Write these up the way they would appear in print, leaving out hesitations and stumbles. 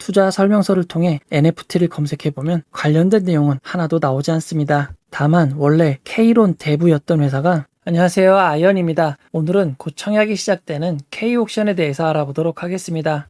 투자 설명서를 통해 NFT를 검색해보면 관련된 내용은 하나도 나오지 않습니다. 다만 원래 K론 대부였던 회사가 안녕하세요, 아이언입니다. 오늘은 곧 청약이 시작되는 K옥션에 대해서 알아보도록 하겠습니다.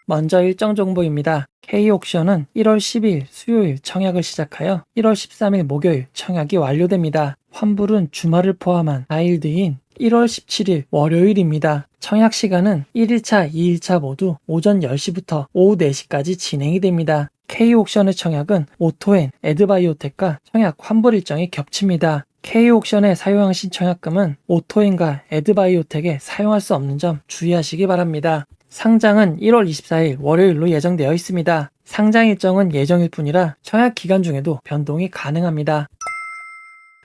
먼저 일정 정보입니다. K옥션은 1월 10일 수요일 청약을 시작하여 1월 13일 목요일 청약이 완료됩니다. 환불은 주말을 포함한 4일 뒤인 1월 17일 월요일입니다. 청약 시간은 1일차, 2일차 모두 오전 10시부터 오후 4시까지 진행이 됩니다. K옥션의 청약은 오토앤, 에드바이오텍과 청약 환불 일정이 겹칩니다. K옥션에 사용하신 청약금은 오토앤과 에드바이오텍에 사용할 수 없는 점 주의하시기 바랍니다. 상장은 1월 24일 월요일로 예정되어 있습니다. 상장 일정은 예정일 뿐이라 청약 기간 중에도 변동이 가능합니다.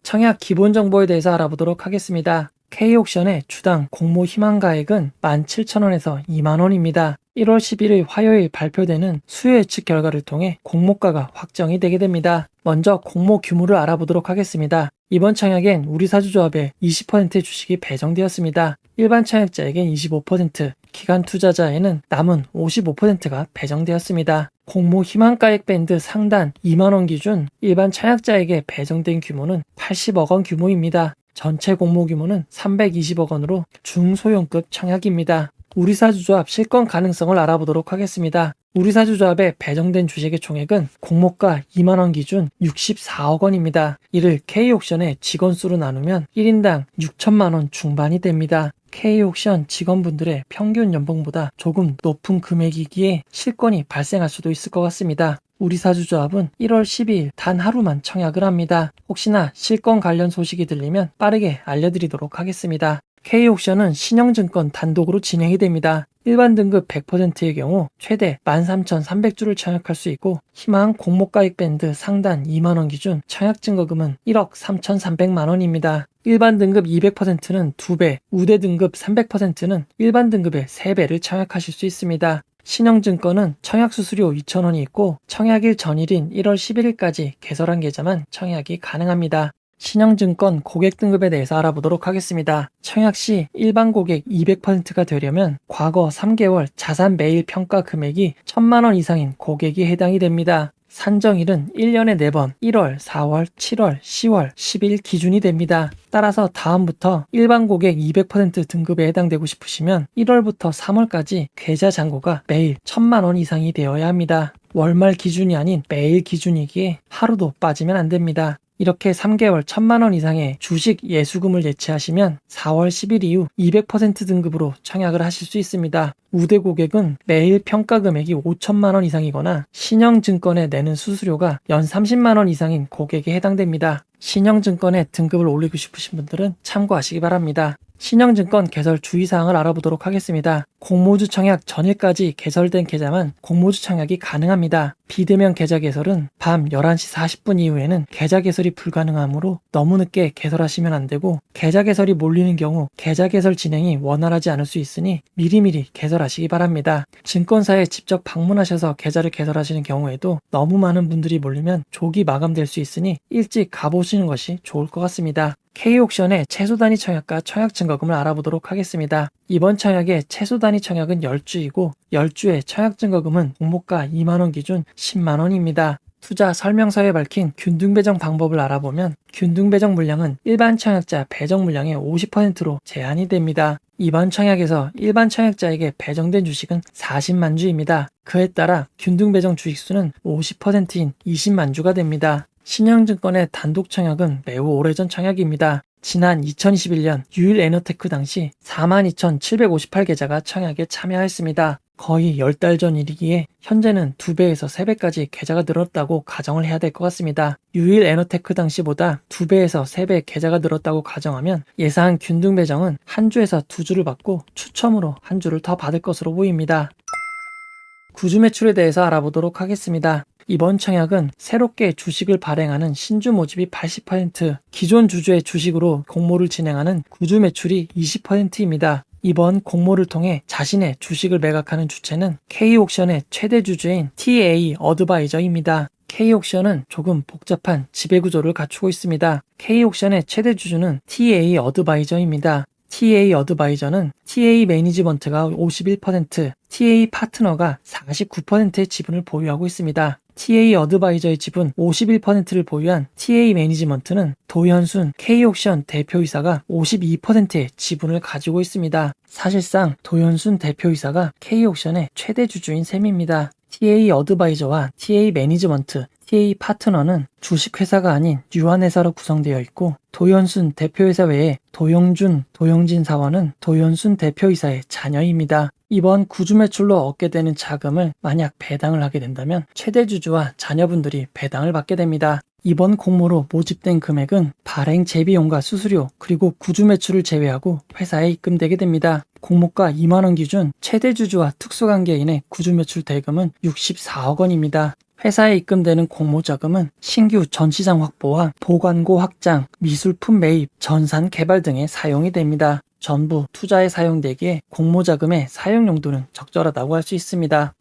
청약 기본 정보에 대해서 알아보도록 하겠습니다. K옥션의 주당 공모 희망가액은 17,000원에서 20,000원입니다. 1월 11일 화요일 발표되는 수요 예측 결과를 통해 공모가가 확정이 되게 됩니다. 먼저 공모 규모를 알아보도록 하겠습니다. 이번 청약엔 우리사주조합에 20%의 주식이 배정되었습니다. 일반 청약자에겐 25%, 기관 투자자에는 남은 55%가 배정되었습니다. 공모 희망가액 밴드 상단 2만원 기준 일반 청약자에게 배정된 규모는 80억 원 규모입니다. 전체 공모 규모는 320억 원으로 중소형급 청약입니다. 우리사주조합 실권 가능성을 알아보도록 하겠습니다. 우리사주조합에 배정된 주식의 총액은 공모가 2만원 기준 64억 원입니다. 이를 K옥션의 직원수로 나누면 1인당 6천만원 중반이 됩니다. K옥션 직원분들의 평균 연봉보다 조금 높은 금액이기에 실권이 발생할 수도 있을 것 같습니다. 우리사주조합은 1월 12일 단 하루만 청약을 합니다. 혹시나 실권 관련 소식이 들리면 빠르게 알려드리도록 하겠습니다. K옥션은 신영증권 단독으로 진행이 됩니다. 일반 등급 100%의 경우 최대 13,300주를 청약할 수 있고 희망 공모가액 밴드 상단 2만원 기준 청약 증거금은 1억 3,300만원입니다. 일반 등급 200%는 2배, 우대 등급 300%는 일반 등급의 3배를 청약하실 수 있습니다. 신영증권은 청약 수수료 2,000원이 있고 청약일 전일인 1월 11일까지 개설한 계좌만 청약이 가능합니다. 신영증권 고객 등급에 대해서 알아보도록 하겠습니다. 청약 시 일반 고객 200%가 되려면 과거 3개월 자산 매일 평가 금액이 1,000만원 이상인 고객이 해당이 됩니다. 산정일은 1년에 4번 1월, 4월, 7월, 10월, 10일 기준이 됩니다. 따라서 다음부터 일반 고객 200% 등급에 해당되고 싶으시면 1월부터 3월까지 계좌 잔고가 매일 1,000만원 이상이 되어야 합니다. 월말 기준이 아닌 매일 기준이기에 하루도 빠지면 안 됩니다. 이렇게 3개월 1,000만원 이상의 주식 예수금을 예치하시면 4월 10일 이후 200% 등급으로 청약을 하실 수 있습니다. 우대 고객은 매일 평가 금액이 5천만원 이상이거나 신영증권에 내는 수수료가 연 30만원 이상인 고객에 해당됩니다. 신영증권에 등급을 올리고 싶으신 분들은 참고하시기 바랍니다. 신영증권 개설 주의사항을 알아보도록 하겠습니다. 공모주 청약 전일까지 개설된 계좌만 공모주 청약이 가능합니다. 비대면 계좌 개설은 밤 11시 40분 이후에는 계좌 개설이 불가능하므로 너무 늦게 개설하시면 안되고 계좌 개설이 몰리는 경우 계좌 개설 진행이 원활하지 않을 수 있으니 미리미리 개설하시기 바랍니다. 증권사에 직접 방문하셔서 계좌를 개설하시는 경우에도 너무 많은 분들이 몰리면 조기 마감될 수 있으니 일찍 가보시는 것이 좋을 것 같습니다. K옥션의 최소 단위 청약과 청약 증거금을 알아보도록 하겠습니다. 이번 청약의 최소 단위 청약은 10주이고 10주의 청약 증거금은 공모가 2만원 기준 10만원입니다. 투자 설명서에 밝힌 균등 배정 방법을 알아보면 균등 배정 물량은 일반 청약자 배정 물량의 50%로 제한이 됩니다. 이번 청약에서 일반 청약자에게 배정된 주식은 40만 주입니다. 그에 따라 균등 배정 주식수는 50%인 20만 주가 됩니다. 신영증권의 단독 청약은 매우 오래전 청약입니다. 지난 2021년 유일 에너테크 당시 42,758계좌가 청약에 참여했습니다. 거의 10달 전 일이기에 현재는 2배에서 3배까지 계좌가 늘었다고 가정을 해야 될 것 같습니다. 유일 에너테크 당시보다 2배에서 3배 계좌가 늘었다고 가정하면 예상 균등 배정은 한 주에서 2주를 받고 추첨으로 한 주를 더 받을 것으로 보입니다. 구주 매출에 대해서 알아보도록 하겠습니다. 이번 청약은 새롭게 주식을 발행하는 신주 모집이 80%, 기존 주주의 주식으로 공모를 진행하는 구주 매출이 20%입니다. 이번 공모를 통해 자신의 주식을 매각하는 주체는 K옥션의 최대 주주인 TA 어드바이저입니다. K옥션은 조금 복잡한 지배구조를 갖추고 있습니다. K옥션의 최대 주주는 TA 어드바이저입니다. TA 어드바이저는 TA 매니지먼트가 51%, TA 파트너가 49%의 지분을 보유하고 있습니다. TA 어드바이저의 지분 51%를 보유한 TA 매니지먼트는 도현순 K옥션 대표이사가 52%의 지분을 가지고 있습니다. 사실상 도현순 대표이사가 K옥션의 최대 주주인 셈입니다. TA 어드바이저와 TA 매니지먼트, TA 파트너는 주식회사가 아닌 유한회사로 구성되어 있고 도현순 대표이사 외에 도영준, 도영진 사원은 도현순 대표이사의 자녀입니다. 이번 구주 매출로 얻게 되는 자금을 만약 배당을 하게 된다면 최대 주주와 자녀분들이 배당을 받게 됩니다. 이번 공모로 모집된 금액은 발행 재비용과 수수료 그리고 구주 매출을 제외하고 회사에 입금되게 됩니다. 공모가 2만원 기준 최대 주주와 특수관계인의 구주 매출 대금은 64억 원입니다. 회사에 입금되는 공모 자금은 신규 전시장 확보와 보관고 확장, 미술품 매입, 전산 개발 등에 사용이 됩니다. 전부 투자에 사용되기에 공모 자금의 사용 용도는 적절하다고 할 수 있습니다.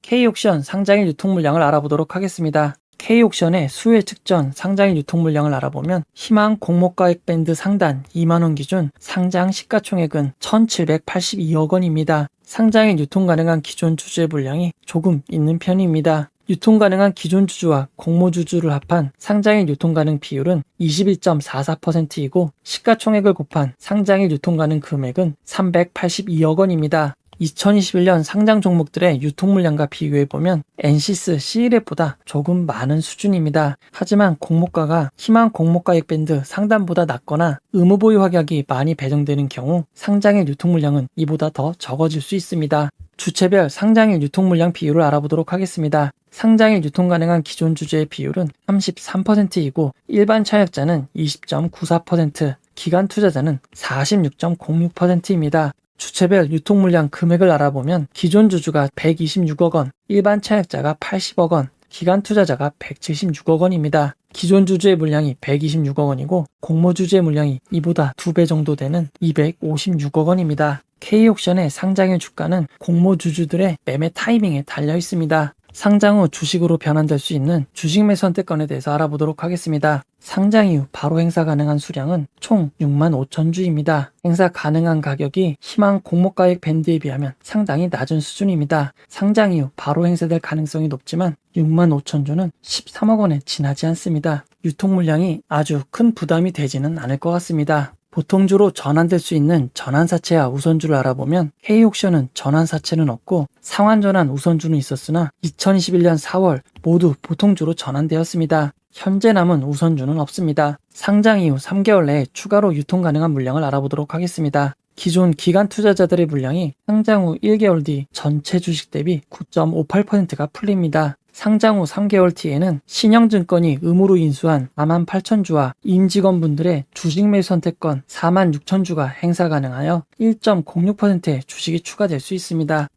K옥션 상장일 유통 물량을 알아보도록 하겠습니다. K옥션의 수혜 측전 상장일 유통 물량을 알아보면 희망 공모가액 밴드 상단 2만원 기준 상장 시가총액은 1782억 원입니다. 상장일 유통 가능한 기존 주주의 물량이 조금 있는 편입니다. 유통 가능한 기존 주주와 공모 주주를 합한 상장일 유통 가능 비율은 21.44%이고 시가총액을 곱한 상장일 유통 가능 금액은 382억 원입니다. 2021년 상장 종목들의 유통 물량과 비교해보면 엔시스, CLF보다 조금 많은 수준입니다. 하지만 공모가가 희망 공모가액 밴드 상단보다 낮거나 의무 보유 확약이 많이 배정되는 경우 상장일 유통 물량은 이보다 더 적어질 수 있습니다. 주체별 상장일 유통 물량 비율을 알아보도록 하겠습니다. 상장일 유통 가능한 기존 주주의 비율은 33%이고 일반 차약자는 20.94%, 기관 투자자는 46.06%입니다. 주체별 유통 물량 금액을 알아보면 기존 주주가 126억 원, 일반 차약자가 80억 원, 기관 투자자가 176억 원입니다. 기존 주주의 물량이 126억 원이고 공모 주주의 물량이 이보다 2배 정도 되는 256억 원입니다. K옥션의 상장일 주가는 공모 주주들의 매매 타이밍에 달려 있습니다. 상장 후 주식으로 변환될 수 있는 주식 매수 선택권에 대해서 알아보도록 하겠습니다. 상장 이후 바로 행사 가능한 수량은 총 6만 5천 주입니다. 행사 가능한 가격이 희망 공모가액 밴드에 비하면 상당히 낮은 수준입니다. 상장 이후 바로 행사될 가능성이 높지만 6만 5천 주는 13억 원에 지나지 않습니다. 유통 물량이 아주 큰 부담이 되지는 않을 것 같습니다. 보통주로 전환될 수 있는 전환사채와 우선주를 알아보면 K옥션은 전환사채는 없고 상환전환 우선주는 있었으나 2021년 4월 모두 보통주로 전환되었습니다. 현재 남은 우선주는 없습니다. 상장 이후 3개월 내에 추가로 유통 가능한 물량을 알아보도록 하겠습니다. 기존 기관 투자자들의 물량이 상장 후 1개월 뒤 전체 주식 대비 9.58%가 풀립니다. 상장 후 3개월 뒤에는 신영증권이 의무로 인수한 48,000주와 임직원분들의 주식 매수 선택권 46,000주가 행사 가능하여 1.06%의 주식이 추가될 수 있습니다.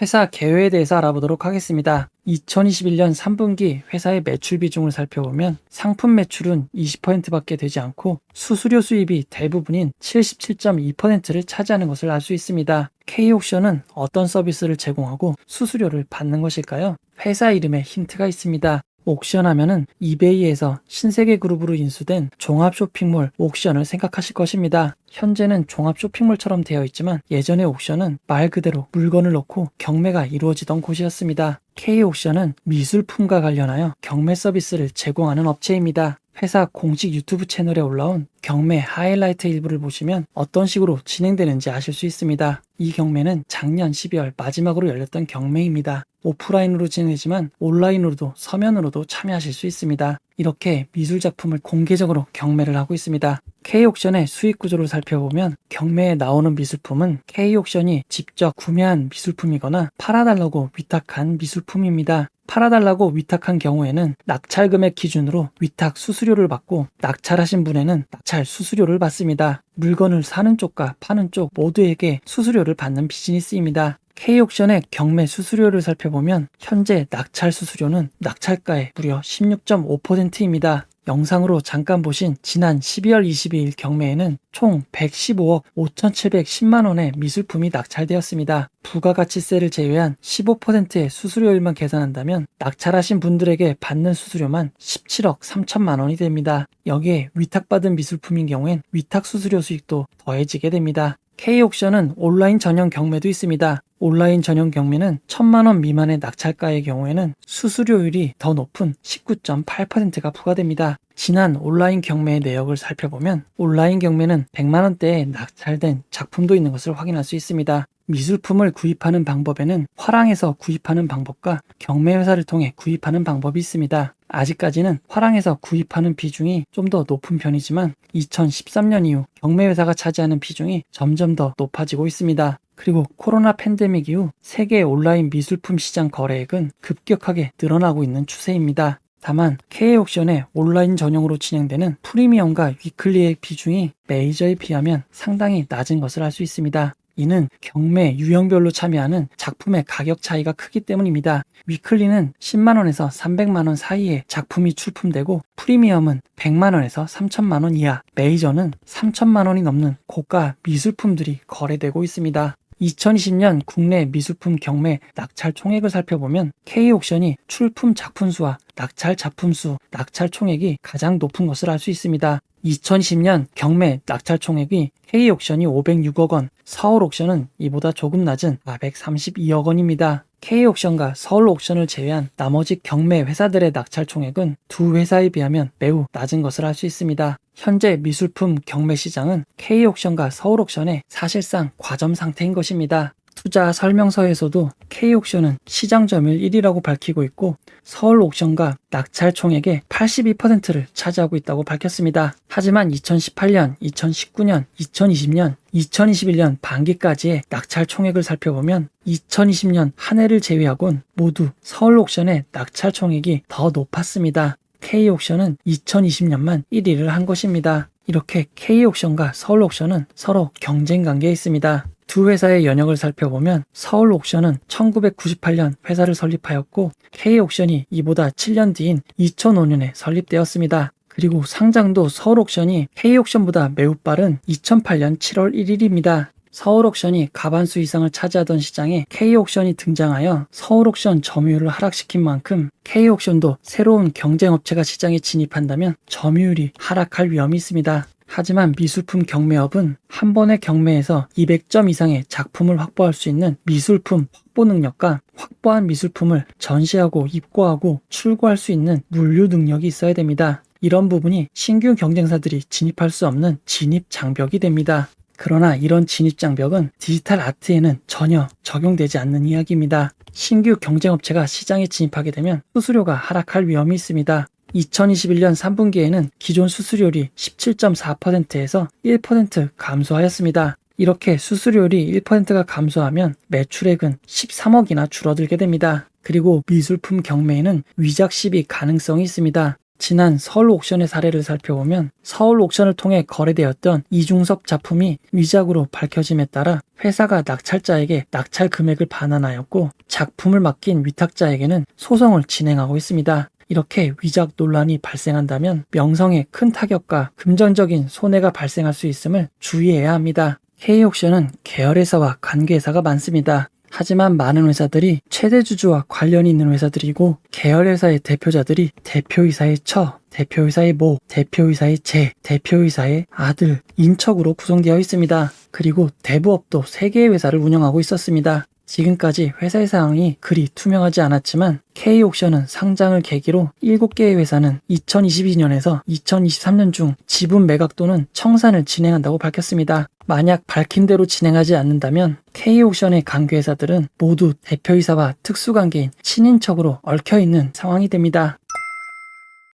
회사 개요에 대해서 알아보도록 하겠습니다. 2021년 3분기 회사의 매출 비중을 살펴보면 상품 매출은 20%밖에 되지 않고 수수료 수입이 대부분인 77.2%를 차지하는 것을 알 수 있습니다. K옥션은 어떤 서비스를 제공하고 수수료를 받는 것일까요? 회사 이름에 힌트가 있습니다. 옥션 하면은 이베이에서 신세계그룹으로 인수된 종합 쇼핑몰 옥션을 생각하실 것입니다. 현재는 종합 쇼핑몰처럼 되어 있지만 예전의 옥션은 말 그대로 물건을 놓고 경매가 이루어지던 곳이었습니다. K옥션은 미술품과 관련하여 경매 서비스를 제공하는 업체입니다. 회사 공식 유튜브 채널에 올라온 경매 하이라이트 일부를 보시면 어떤 식으로 진행되는지 아실 수 있습니다. 이 경매는 작년 12월 마지막으로 열렸던 경매입니다. 오프라인으로 진행되지만 온라인으로도 서면으로도 참여하실 수 있습니다. 이렇게 미술작품을 공개적으로 경매를 하고 있습니다. K옥션의 수익 구조를 살펴보면 경매에 나오는 미술품은 K옥션이 직접 구매한 미술품이거나 팔아달라고 위탁한 미술품입니다. 팔아달라고 위탁한 경우에는 낙찰 금액 기준으로 위탁 수수료를 받고 낙찰하신 분에는 낙찰 수수료를 받습니다. 물건을 사는 쪽과 파는 쪽 모두에게 수수료를 받는 비즈니스입니다. K옥션의 경매 수수료를 살펴보면 현재 낙찰 수수료는 낙찰가의 무려 16.5%입니다. 영상으로 잠깐 보신 지난 12월 22일 경매에는 총 115억 5,710만 원의 미술품이 낙찰되었습니다. 부가가치세를 제외한 15%의 수수료율만 계산한다면 낙찰하신 분들에게 받는 수수료만 17억 3천만 원이 됩니다. 여기에 위탁받은 미술품인 경우엔 위탁 수수료 수익도 더해지게 됩니다. K옥션은 온라인 전용 경매도 있습니다. 온라인 전용 경매는 1,000만 원 미만의 낙찰가의 경우에는 수수료율이 더 높은 19.8%가 부과됩니다. 지난 온라인 경매의 내역을 살펴보면 온라인 경매는 100만 원대에 낙찰된 작품도 있는 것을 확인할 수 있습니다. 미술품을 구입하는 방법에는 화랑에서 구입하는 방법과 경매회사를 통해 구입하는 방법이 있습니다. 아직까지는 화랑에서 구입하는 비중이 좀 더 높은 편이지만 2013년 이후 경매회사가 차지하는 비중이 점점 더 높아지고 있습니다. 그리고 코로나 팬데믹 이후 세계 온라인 미술품 시장 거래액은 급격하게 늘어나고 있는 추세입니다. 다만 K옥션의 온라인 전용으로 진행되는 프리미엄과 위클리의 비중이 메이저에 비하면 상당히 낮은 것을 알 수 있습니다. 이는 경매 유형별로 참여하는 작품의 가격 차이가 크기 때문입니다. 위클리는 10만원에서 300만원 사이에 작품이 출품되고 프리미엄은 100만원에서 3천만원 이하, 메이저는 3천만원이 넘는 고가 미술품들이 거래되고 있습니다. 2020년 국내 미술품 경매 낙찰 총액을 살펴보면 K옥션이 출품 작품 수와 낙찰 작품 수, 낙찰 총액이 가장 높은 것을 알 수 있습니다. 2020년 경매 낙찰 총액이 K옥션이 506억 원, 서울옥션은 이보다 조금 낮은 432억 원입니다. K옥션과 서울옥션을 제외한 나머지 경매 회사들의 낙찰 총액은 두 회사에 비하면 매우 낮은 것을 알 수 있습니다. 현재 미술품 경매 시장은 K옥션과 서울옥션의 사실상 과점 상태인 것입니다. 투자 설명서에서도 K옥션은 시장 점유율 1위라고 밝히고 있고 서울옥션과 낙찰 총액의 82%를 차지하고 있다고 밝혔습니다. 하지만 2018년, 2019년, 2020년, 2021년 반기까지의 낙찰 총액을 살펴보면 2020년 한 해를 제외하곤 모두 서울옥션의 낙찰 총액이 더 높았습니다. K옥션은 2020년만 1위를 한 것입니다. 이렇게 K옥션과 서울옥션은 서로 경쟁 관계에 있습니다. 두 회사의 연역을 살펴보면 서울옥션은 1998년 회사를 설립하였고 K옥션이 이보다 7년 뒤인 2005년에 설립되었습니다. 그리고 상장도 서울옥션이 K옥션보다 매우 빠른 2008년 7월 1일입니다. 서울옥션이 과반수 이상을 차지하던 시장에 K옥션이 등장하여 서울옥션 점유율을 하락시킨 만큼 K옥션도 새로운 경쟁업체가 시장에 진입한다면 점유율이 하락할 위험이 있습니다. 하지만 미술품 경매업은 한 번의 경매에서 200점 이상의 작품을 확보할 수 있는 미술품 확보 능력과 확보한 미술품을 전시하고 입고하고 출고할 수 있는 물류 능력이 있어야 됩니다. 이런 부분이 신규 경쟁사들이 진입할 수 없는 진입 장벽이 됩니다. 그러나 이런 진입 장벽은 디지털 아트에는 전혀 적용되지 않는 이야기입니다. 신규 경쟁업체가 시장에 진입하게 되면 수수료가 하락할 위험이 있습니다. 2021년 3분기에는 기존 수수료율이 17.4%에서 1% 감소하였습니다. 이렇게 수수료율이 1%가 감소하면 매출액은 13억이나 줄어들게 됩니다. 그리고 미술품 경매에는 위작 시비 가능성이 있습니다. 지난 서울옥션의 사례를 살펴보면 서울옥션을 통해 거래되었던 이중섭 작품이 위작으로 밝혀짐에 따라 회사가 낙찰자에게 낙찰 금액을 반환하였고 작품을 맡긴 위탁자에게는 소송을 진행하고 있습니다. 이렇게 위작 논란이 발생한다면 명성에 큰 타격과 금전적인 손해가 발생할 수 있음을 주의해야 합니다. K옥션은 계열회사와 관계회사가 많습니다. 하지만 많은 회사들이 최대 주주와 관련이 있는 회사들이고 계열회사의 대표자들이 대표이사의 처, 대표이사의 모, 대표이사의 제, 대표이사의 아들, 인척으로 구성되어 있습니다. 그리고 대부업도 3개의 회사를 운영하고 있었습니다. 지금까지 회사의 상황이 그리 투명하지 않았지만 K옥션은 상장을 계기로 7개의 회사는 2022년에서 2023년 중 지분 매각 또는 청산을 진행한다고 밝혔습니다. 만약 밝힌 대로 진행하지 않는다면 K옥션의 관계회사들은 모두 대표이사와 특수관계인 친인척으로 얽혀있는 상황이 됩니다.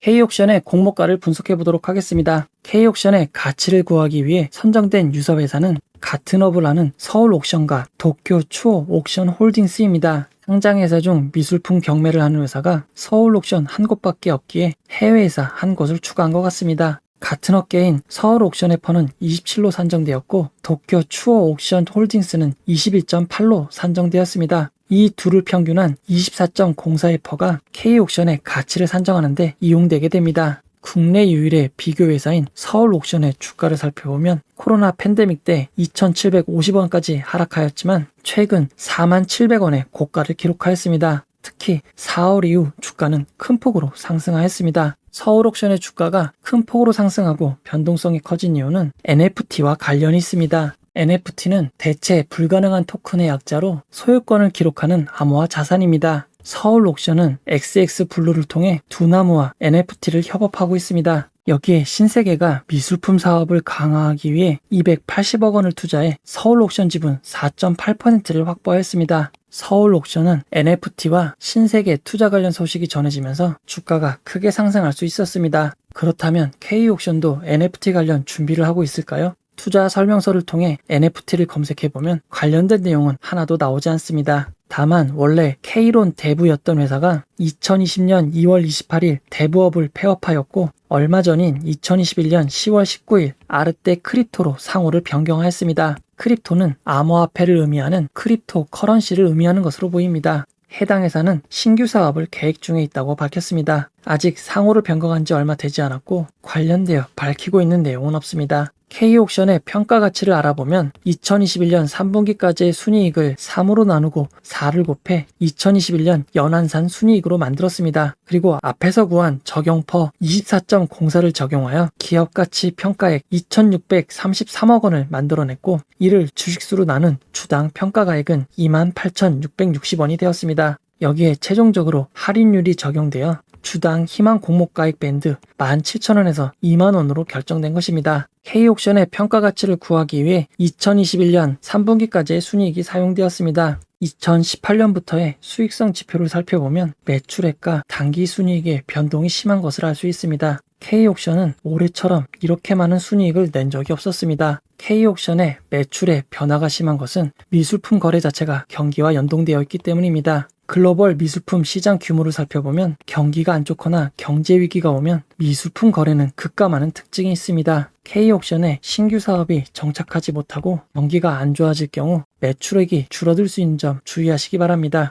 K옥션의 공모가를 분석해 보도록 하겠습니다. K옥션의 가치를 구하기 위해 선정된 유서회사는 같은 업을 하는 서울옥션과 도쿄 추오 옥션 홀딩스입니다. 상장회사 중 미술품 경매를 하는 회사가 서울옥션 한 곳밖에 없기에 해외회사 한 곳을 추가한 것 같습니다. 같은 업계인 서울옥션의 퍼는 27로 산정되었고 도쿄 추오 옥션 홀딩스는 21.8로 산정되었습니다. 이 둘을 평균한 24.04의 퍼가 K옥션의 가치를 산정하는 데 이용되게 됩니다. 국내 유일의 비교 회사인 서울옥션의 주가를 살펴보면 코로나 팬데믹 때 2,750원까지 하락하였지만 최근 47,000원의 고가를 기록하였습니다. 특히 4월 이후 주가는 큰 폭으로 상승하였습니다. 서울옥션의 주가가 큰 폭으로 상승하고 변동성이 커진 이유는 NFT와 관련이 있습니다. NFT는 대체 불가능한 토큰의 약자로 소유권을 기록하는 암호화 자산입니다. 서울옥션은 XX블루를 통해 두나무와 NFT를 협업하고 있습니다. 여기에 신세계가 미술품 사업을 강화하기 위해 280억 원을 투자해 서울옥션 지분 4.8%를 확보하였습니다. 서울옥션은 NFT와 신세계 투자 관련 소식이 전해지면서 주가가 크게 상승할 수 있었습니다. 그렇다면 K옥션도 NFT 관련 준비를 하고 있을까요? 투자 설명서를 통해 NFT를 검색해보면 관련된 내용은 하나도 나오지 않습니다. 다만 원래 K론 대부였던 회사가 2020년 2월 28일 대부업을 폐업하였고 얼마 전인 2021년 10월 19일 아르떼 크립토로 상호를 변경하였습니다. 크립토는 암호화폐를 의미하는 크립토 커런시를 의미하는 것으로 보입니다. 해당 회사는 신규 사업을 계획 중에 있다고 밝혔습니다. 아직 상호를 변경한 지 얼마 되지 않았고 관련되어 밝히고 있는 내용은 없습니다. K옥션의 평가 가치를 알아보면 2021년 3분기까지의 순이익을 3으로 나누고 4를 곱해 2021년 연한산 순이익으로 만들었습니다. 그리고 앞에서 구한 적용퍼 24.04를 적용하여 기업가치 평가액 2,633억 원을 만들어냈고 이를 주식수로 나눈 주당 평가가액은 28,660원이 되었습니다. 여기에 최종적으로 할인율이 적용되어 주당 희망 공모가액 밴드 17,000원에서 20,000원으로 결정된 것입니다. K옥션의 평가 가치를 구하기 위해 2021년 3분기까지의 순이익이 사용되었습니다. 2018년부터의 수익성 지표를 살펴보면 매출액과 단기 순이익의 변동이 심한 것을 알 수 있습니다. K옥션은 올해처럼 이렇게 많은 순이익을 낸 적이 없었습니다. K옥션의 매출의 변화가 심한 것은 미술품 거래 자체가 경기와 연동되어 있기 때문입니다. 글로벌 미술품 시장 규모를 살펴보면 경기가 안 좋거나 경제 위기가 오면 미술품 거래는 급감하는 특징이 있습니다. K옥션의 신규 사업이 정착하지 못하고 경기가 안 좋아질 경우 매출액이 줄어들 수 있는 점 주의하시기 바랍니다.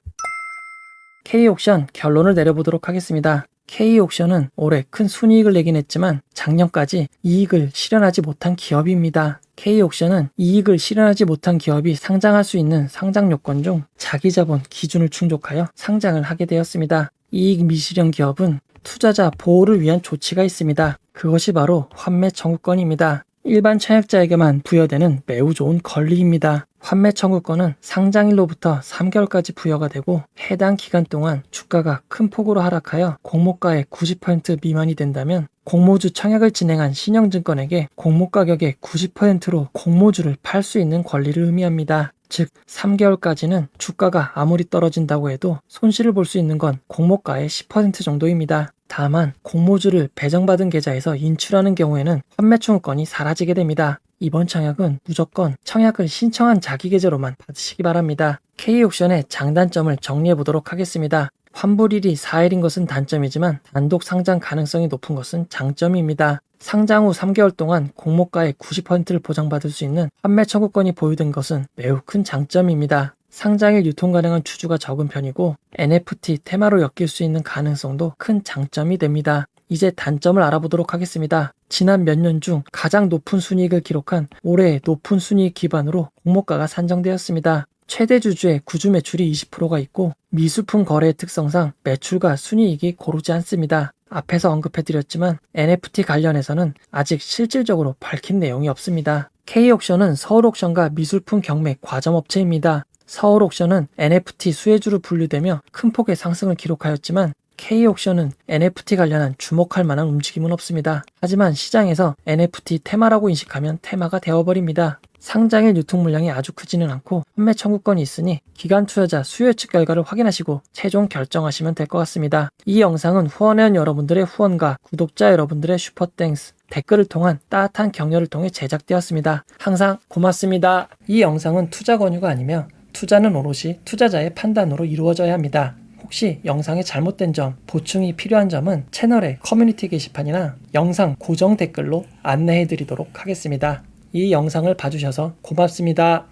K옥션 결론을 내려보도록 하겠습니다. K옥션은 올해 큰 순이익을 내긴 했지만 작년까지 이익을 실현하지 못한 기업입니다. K옥션은 이익을 실현하지 못한 기업이 상장할 수 있는 상장 요건 중 자기자본 기준을 충족하여 상장을 하게 되었습니다. 이익 미실현 기업은 투자자 보호를 위한 조치가 있습니다. 그것이 바로 환매 청구권입니다. 일반 청약자에게만 부여되는 매우 좋은 권리입니다. 환매 청구권은 상장일로부터 3개월까지 부여가 되고 해당 기간 동안 주가가 큰 폭으로 하락하여 공모가의 90% 미만이 된다면 공모주 청약을 진행한 신영증권에게 공모가격의 90%로 공모주를 팔 수 있는 권리를 의미합니다. 즉 3개월까지는 주가가 아무리 떨어진다고 해도 손실을 볼 수 있는 건 공모가의 10% 정도입니다. 다만 공모주를 배정받은 계좌에서 인출하는 경우에는 환매 청구권이 사라지게 됩니다. 이번 청약은 무조건 청약을 신청한 자기 계좌로만 받으시기 바랍니다. K옥션의 장단점을 정리해 보도록 하겠습니다. 환불일이 4일인 것은 단점이지만 단독 상장 가능성이 높은 것은 장점입니다. 상장 후 3개월 동안 공모가의 90%를 보장받을 수 있는 환매 청구권이 보유된 것은 매우 큰 장점입니다. 상장일 유통 가능한 주주가 적은 편이고 NFT 테마로 엮일 수 있는 가능성도 큰 장점이 됩니다. 이제 단점을 알아보도록 하겠습니다. 지난 몇 년 중 가장 높은 순이익을 기록한 올해의 높은 순이익 기반으로 공모가가 산정되었습니다. 최대 주주의 구주 매출이 20%가 있고 미술품 거래의 특성상 매출과 순이익이 고르지 않습니다. 앞에서 언급해드렸지만 NFT 관련해서는 아직 실질적으로 밝힌 내용이 없습니다. K옥션은 서울옥션과 미술품 경매 과점업체입니다. 서울옥션은 NFT 수혜주로 분류되며 큰 폭의 상승을 기록하였지만 K옥션은 NFT 관련한 주목할 만한 움직임은 없습니다. 하지만 시장에서 NFT 테마라고 인식하면 테마가 되어버립니다. 상장일 유통 물량이 아주 크지는 않고 판매 청구권이 있으니 기관 투자자 수요 예측 결과를 확인하시고 최종 결정하시면 될 것 같습니다. 이 영상은 후원회원 여러분들의 후원과 구독자 여러분들의 슈퍼땡스, 댓글을 통한 따뜻한 격려를 통해 제작되었습니다. 항상 고맙습니다. 이 영상은 투자 권유가 아니며 투자는 오롯이 투자자의 판단으로 이루어져야 합니다. 혹시 영상에 잘못된 점, 보충이 필요한 점은 채널의 커뮤니티 게시판이나 영상 고정 댓글로 안내해 드리도록 하겠습니다. 이 영상을 봐주셔서 고맙습니다.